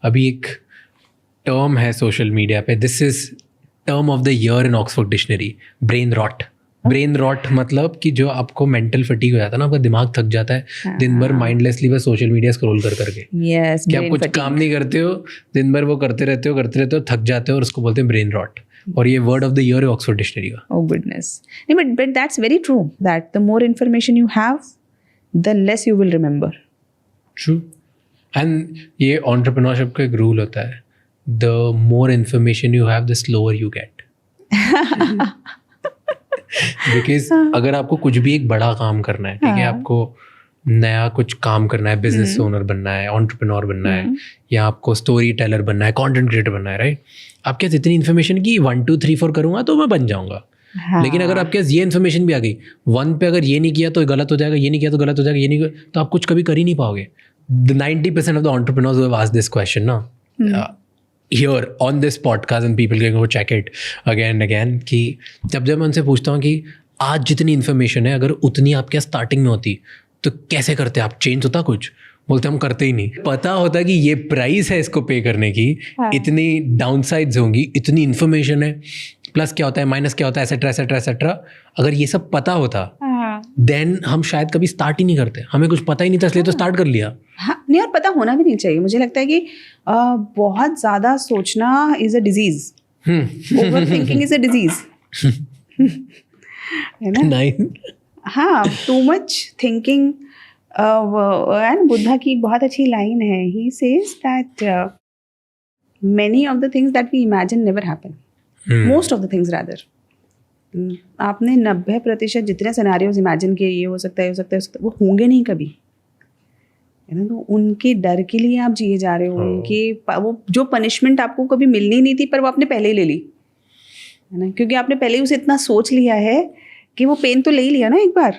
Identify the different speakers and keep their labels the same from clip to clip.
Speaker 1: अभी एक टर्म है सोशल मीडिया पे, this is term of the year in Oxford dictionary, brain rot. Brain rot मतलब कि जो आपको मेंटल फटीग हो जाता है ना, आपका दिमाग थक जाता है दिन भर माइंडलेसली बस सोशल मीडिया स्क्रॉल कर करके.
Speaker 2: Yes,
Speaker 1: कि आप
Speaker 2: brain
Speaker 1: कुछ
Speaker 2: fatigue.
Speaker 1: काम नहीं करते हो, दिन भर वो करते रहते हो, थक जाते हो, और उसको बोलते हैं ब्रेन रॉट. और ये वर्ड ऑफ द ईयर है ऑक्सफोर्ड डिक्शनरी का.
Speaker 2: Oh goodness. No, but that's very true. That the more information you have, the less you will remember.
Speaker 1: True. And ये एंटरप्रेन्योरशिप का एक रूल होता है, the more information you have the slower you get. Because अगर आपको कुछ भी एक बड़ा काम करना है, ठीक है, आपको नया कुछ काम करना है, बिजनेस ओनर बनना है, एंटरप्रेन्योर बनना है, या आपको स्टोरी टेलर बनना है, कंटेंट क्रिएटर बनना है, राइट. आपके पास इतनी इन्फॉर्मेशन की 1 2 3 4 करूंगा तो मैं बन जाऊंगा. लेकिन अगर आपके पास ये इन्फॉर्मेशन भी आ गई, 1 पे अगर ये नहीं किया तो गलत हो जाएगा, ये नहीं किया तो गलत हो जाएगा, ये नहीं किया तो आप कुछ कभी कर ही नहीं पाओगे. 90% of the entrepreneurs who have asked this question ना, here on this podcast, and people can go check it again and again, कि जब मैं उनसे पूछता हूँ कि आज जितनी इन्फॉर्मेशन है अगर उतनी आपके स्टार्टिंग में होती तो कैसे करते आप, चेंज होता कुछ? बोलते हम करते ही नहीं. पता होता कि ये प्राइस है इसको पे करने की, इतनी डाउनसाइड्स होंगी, इतनी इन्फॉर्मेशन है, प्लस क्या होता है, माइनस क्या होता है, एसेट्रा एसेट्रा एसेट्रा. अगर ये सब पता होता देन हम शायद कभी स्टार्ट ही नहीं करते. हमें कुछ पता ही नहीं था इसलिए तो स्टार्ट कर लिया.
Speaker 2: हाँ, नहीं, और पता होना भी नहीं चाहिए. मुझे लगता है कि बहुत ज़्यादा सोचना is a disease. Over thinking is a disease, है ना.
Speaker 1: नहीं,
Speaker 2: हाँ, too much thinking. And Buddha की एक बहुत अच्छी लाइन है. He says that many of the things that we imagine never happen. Most of the things rather. आपने 90% जितने सिनेरियोज इमेजिन किए, ये हो सकता है, हो सकता है, वो होंगे नहीं कभी, है ना. तो उनके डर के लिए आप जिए जा रहे हो. उनके वो जो पनिशमेंट आपको कभी मिलनी नहीं थी पर वो आपने पहले ही ले ली, है ना, क्योंकि आपने पहले ही उसे इतना सोच लिया है कि वो पेन तो ले ही लिया ना एक बार.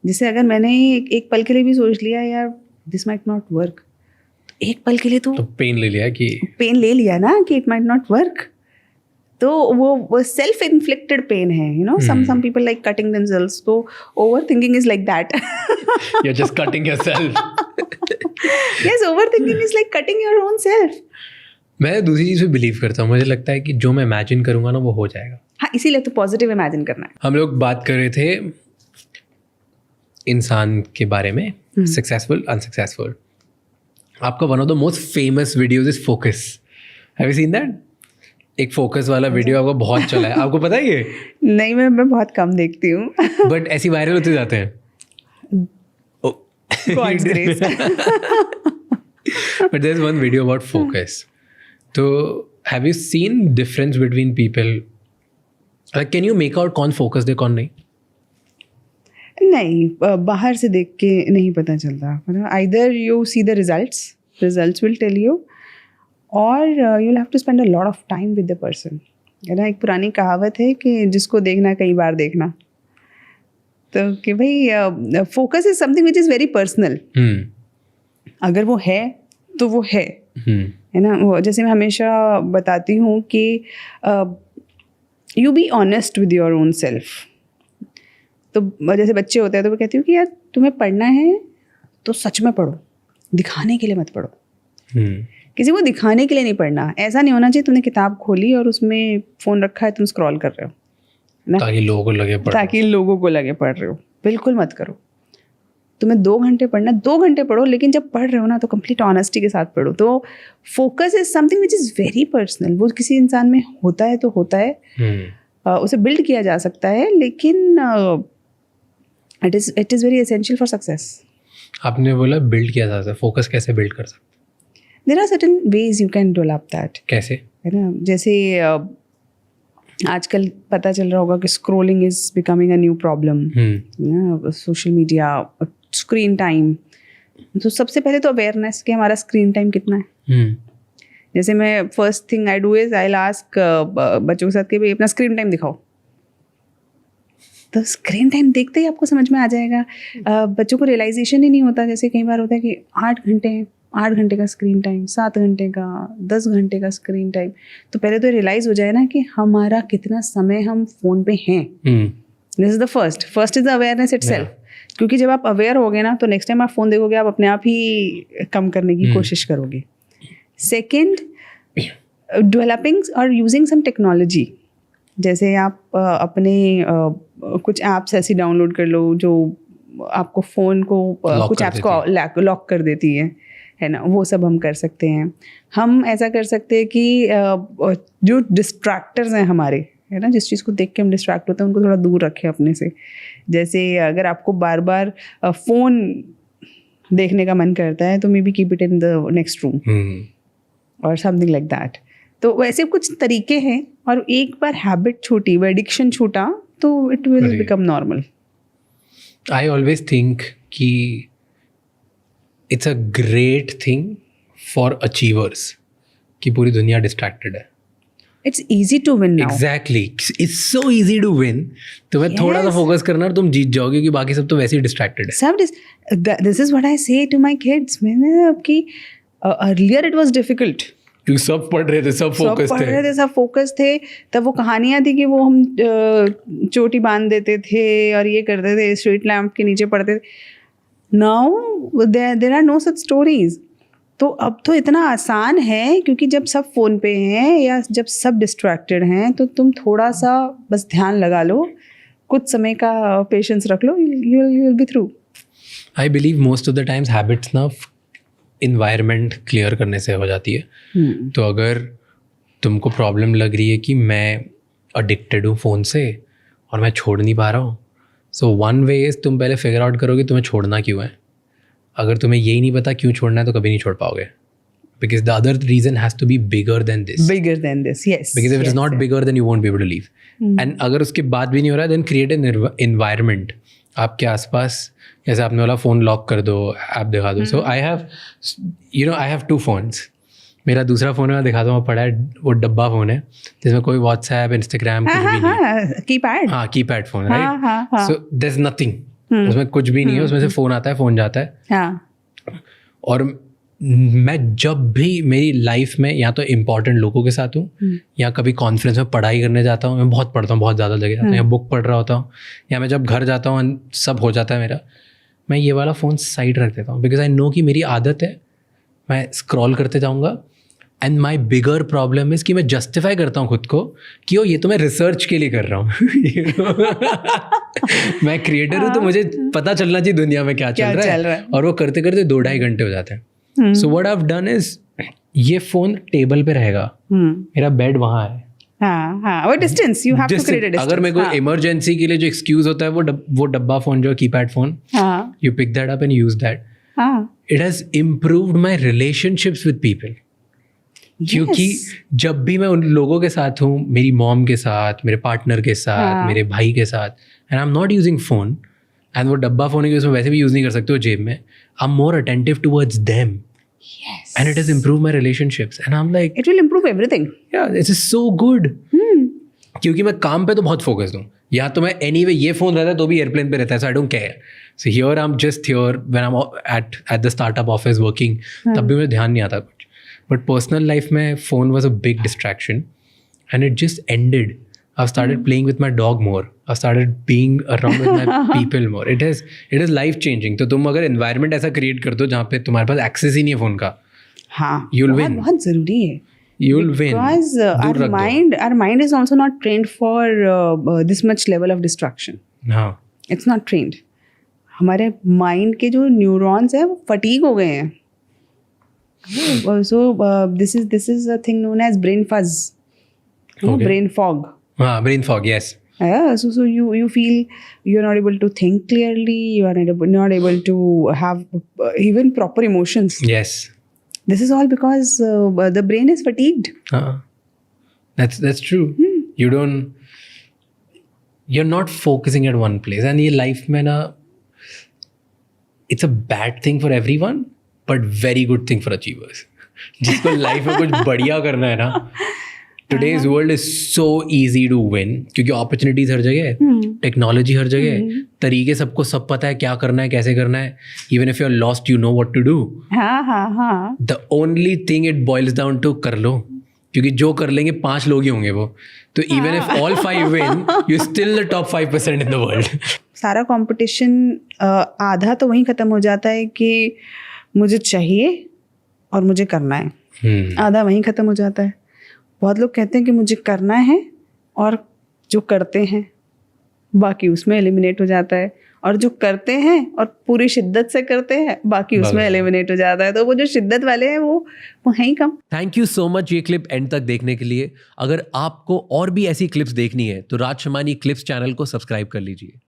Speaker 2: जैसे अगर मैंने एक पल के लिए भी सोच लिया यार दिस माइट नॉट वर्क, एक पल के लिए तो
Speaker 1: पेन ले लिया
Speaker 2: ना कि इट माइट नॉट वर्क. तो वो सेल्फ इन्फ्लिक्टेड पेन है, you know. Some people like cutting themselves. तो over thinking is like that.
Speaker 1: You are just cutting yourself.
Speaker 2: Yes, over thinking is like cutting your own self.
Speaker 1: मैं दूसरी चीज़ पे believe करता हूँ. मुझे लगता है कि जो मैं इमेजिन करूँगा ना वो हो जाएगा.
Speaker 2: हाँ, इसीलिए तो पॉजिटिव इमेजिन करना है.
Speaker 1: हम लोग बात कर रहे थे इंसान के बारे में, सक्सेसफुल अनसक्सेसफुल. आपका one of the most famous videos is focus. Have you seen that? एक फोकस वाला वीडियो आपको बहुत चला है. आपको पता है ये?
Speaker 2: नहीं, मैं बहुत कम देखती हूँ.
Speaker 1: बट ऐसी वायरल होते जाते हैं.
Speaker 2: God's grace.
Speaker 1: But there's one video about focus. So have you seen difference between people? Like, can you make out कौन focused है कौन नहीं?
Speaker 2: नहीं, बाहर से देख के नहीं पता चलता. Either you see the results will tell you, और you'll have to spend a lot of time with the person. है ना, एक पुरानी कहावत है कि जिसको देखना कई बार देखना. तो कि भाई focus is something which is very personal. अगर वो है तो वो है ना. वो जैसे मैं हमेशा बताती हूँ कि you be honest with your own self. तो जैसे बच्चे होते हैं तो मैं कहती हूँ कि यार तुम्हें पढ़ना है तो सच में पढ़ो, दिखाने के लिए मत पढ़ो. किसी को दिखाने के लिए नहीं पढ़ना. ऐसा नहीं होना चाहिए तुमने किताब खोली और उसमें फ़ोन रखा है, तुम स्क्रॉल कर रहे हो ना, ताकि लोगों को लगे पढ़ रहे हो. बिल्कुल मत करो. तुम्हें 2 घंटे पढ़ना, 2 घंटे पढ़ो, लेकिन जब पढ़ रहे हो ना तो कंप्लीट ऑनेस्टी के साथ पढ़ो. तो focus is something which is very personal. वो किसी इंसान में होता है तो होता है, उसे बिल्ड किया जा सकता है, लेकिन it is very essential for success.
Speaker 1: आपने बोला बिल्ड किया जा सकता है, फोकस कैसे बिल्ड कर सकते?
Speaker 2: There are certain ways you can develop that.
Speaker 1: कैसे?
Speaker 2: है ना, जैसे आजकल पता चल रहा होगा कि scrolling is becoming a new problem. Social media, screen time. तो सबसे पहले तो अवेयरनेस कि हमारा स्क्रीन टाइम कितना है. जैसे मैं first thing I do is I will ask बच्चों के साथ कि भाई अपना स्क्रीन टाइम दिखाओ. तो स्क्रीन टाइम देखते ही आपको समझ में आ जाएगा. बच्चों को रियलाइजेशन ही नहीं होता. जैसे कई बार होता है कि 8 घंटे का स्क्रीन टाइम, 7 घंटे का, 10 घंटे का स्क्रीन टाइम. तो पहले तो रियलाइज हो जाए ना कि हमारा कितना समय हम फ़ोन पे हैं. This is the first is the awareness itself. क्योंकि जब आप अवेयर होगे ना तो नेक्स्ट टाइम आप फ़ोन देखोगे आप अपने आप ही कम करने की कोशिश करोगे. सेकेंड, डेवलपिंग और यूजिंग सम टेक्नोलॉजी. जैसे आप अपने कुछ ऐप्स ऐसी डाउनलोड कर लो जो आपको फ़ोन को कुछ ऐप्स को लॉक कर देती है ना, वो सब हम कर सकते हैं. हम ऐसा कर सकते हैं कि जो डिस्ट्रैक्टर्स हैं हमारे, है ना, जिस चीज़ को देख के हम डिस्ट्रैक्ट होते हैं उनको थोड़ा दूर रखें अपने से. जैसे अगर आपको बार बार फ़ोन देखने का मन करता है तो may be keep it in the next room और समथिंग लाइक दैट. तो वैसे कुछ तरीके हैं, और एक बार हैबिट छूटी, वो एडिक्शन छूटा, तो it will become normal.
Speaker 1: I always think कि it's a great thing for achievers कि पूरी दुनिया डिस्ट्रैक्टेड है.
Speaker 2: It's easy to win now.
Speaker 1: Exactly, it's so easy to win. तुम्हें थोड़ा सा फोकस करना और तुम जीत जाओगे, क्योंकि बाकी सब तो वैसे ही डिस्ट्रैक्टेड है.
Speaker 2: सब दिस इज व्हाट आई से टू माय किड्स. मैंने अब कि अर्लियर इट वाज डिफिकल्ट,
Speaker 1: क्योंकि सब पढ़ रहे थे, सब
Speaker 2: फोकस थे. तब वो कहानियाँ थी कि वो हम चोटी बांध देते थे और ये करते थे, स्ट्रीट लैम्प के नीचे पढ़ते थे. Now there are no such stories. तो अब तो इतना आसान है, क्योंकि जब सब फ़ोन पे हैं या जब सब डिस्ट्रैक्टेड हैं, तो तुम थोड़ा सा बस ध्यान लगा लो, कुछ समय का पेशेंस रख लो, you will be through.
Speaker 1: I believe most of the times habits ना इन्वायरमेंट क्लियर करने से हो जाती है. तो अगर तुमको प्रॉब्लम लग रही है कि मैं अडिक्टेड हूँ फ़ोन से और मैं छोड़ नहीं पा रहा हूँ, सो वन वे इज़ तुम पहले फिगर आउट करो कि तुम्हें छोड़ना क्यों है. अगर तुम्हें यही नहीं पता क्यों छोड़ना है तो कभी नहीं छोड़ पाओगे, because the other reason has to be bigger than this.
Speaker 2: Yes.
Speaker 1: Because if it is not bigger then you won't be able to leave. And अगर उसके बाद भी नहीं हो रहा है, देन क्रिएट एन एनवायरनमेंट आपके आसपास. जैसे आपने वाला फ़ोन लॉक कर दो, ऐप दिखा दो. सो आई हैव 2 phones. मेरा दूसरा फ़ोन है, मैं दिखाता हूँ, पड़ा है, वो डब्बा फ़ोन है जिसमें कोई व्हाट्सएप, इंस्टाग्राम कुछ भी नहीं. Keypad phone, right. So there is nothing, उसमें कुछ भी नहीं है. उसमें से फ़ोन आता है, फ़ोन जाता है. और मैं जब भी मेरी लाइफ में या तो इम्पॉर्टेंट लोगों के साथ हूँ या कभी कॉन्फ्रेंस में पढ़ाई करने जाता हूँ, मैं बहुत पढ़ता हूँ, बहुत ज़्यादा लगे जाता हूँ, या बुक पढ़ रहा होता हूँ, या मैं जब घर जाता हूँ सब हो जाता है मेरा, मैं ये वाला फ़ोन साइड रख देता हूँ. बिकॉज आई नो कि मेरी आदत है, मैं स्क्रॉल करते जाऊँगा. And my bigger problem is कि मैं जस्टिफाई करता हूँ खुद को कि ये तो मैं रिसर्च के लिए कर रहा हूँ. मैं क्रिएटर हूँ, तो मुझे पता चलना चाहिए दुनिया में क्या चल रहा है. और वो करते करते 2-2.5 घंटे हो जाते हैं. So what I have done is, ये फ़ोन टेबल पे रहेगा, मेरा बेड वहाँ है.
Speaker 2: वो distance you have to create a distance.
Speaker 1: अगर मेरे को इमरजेंसी के लिए जो एक्सक्यूज होता है, वो डब्बा फ़ोन, जो keypad phone, you pick that up and use that. It has improved my relationships with people. क्योंकि जब भी मैं उन लोगों के साथ हूँ, मेरी मॉम के साथ, मेरे पार्टनर के साथ, मेरे भाई के साथ, and I am not using phone, and वो डब्बा फोन है कि उसमें वैसे भी यूज़ नहीं कर सकते हो जेब में, I am more attentive towards them. Yes. And it has improved my relationships. And I'm like,
Speaker 2: it will improve everything.
Speaker 1: Yeah, this is so good. क्योंकि मैं काम पे तो बहुत फोकस्ड हूँ, या तो मैं anyway ये फ़ोन रहता है तो भी एयरप्लेन पे रहता है, so I don't care. So here I'm just here when I'm at the startup office working, तब भी मुझे ध्यान नहीं आता कुछ. But personal life में phone was a big distraction, and it just ended. I've started playing with my dog more. I've started being around with my people more. It is life changing. तो तुम अगर environment ऐसा create कर दो जहाँ पे तुम्हारे पास access ही नहीं है phone का,
Speaker 2: हाँ,
Speaker 1: you'll win.
Speaker 2: बहुत ज़रूरी है.
Speaker 1: You'll win.
Speaker 2: Because our mind is also not trained for this much level of distraction.
Speaker 1: हाँ.
Speaker 2: It's not trained. हमारे mind के जो neurons हैं वो fatigue हो गए हैं. So this is a thing known as brain fuzz.
Speaker 1: Okay.
Speaker 2: Brain fog.
Speaker 1: Brain fog, yes.
Speaker 2: Yeah, so you feel you're not able to think clearly, you are not able to have even proper emotions.
Speaker 1: Yes.
Speaker 2: This is all because the brain is fatigued.
Speaker 1: That's true. You're not focusing at one place. And ये life में ना, it's a bad thing for everyone, but very good thing for achievers. जिसको life में कुछ बढ़िया करना है ना, today's world is so easy to win, क्योंकि opportunities हर जगह है, technology हर जगह है, तरीके सबको सब पता है क्या करना है, कैसे करना है. Even if you're lost, you know what to do.
Speaker 2: हाँ.
Speaker 1: The only thing it boils down to, कर लो, क्योंकि जो कर लेंगे 5 लोग ही होंगे वो. तो even if all 5 win, you're still the top 5% in the world.
Speaker 2: सारा competition आधा तो वहीं ख़त्म हो जाता है कि मुझे चाहिए और मुझे करना है. आधा वहीं ख़त्म हो जाता है। बहुत लोग कहते हैं कि मुझे करना है, और जो करते हैं बाकी उसमें एलिमिनेट हो जाता है, और जो करते हैं और पूरी शिद्दत से करते हैं बाकी उसमें एलिमिनेट हो जाता है। तो वो जो शिद्दत वाले हैं वो हैं ही कम।
Speaker 1: थैंक यू सो मच ये क्लिप एंड तक देखने के लिए। अगर आपको और भी ऐसी क्लिप्स देखनी है तो राज शमानी क्लिप्स चैनल को सब्सक्राइब कर लीजिए।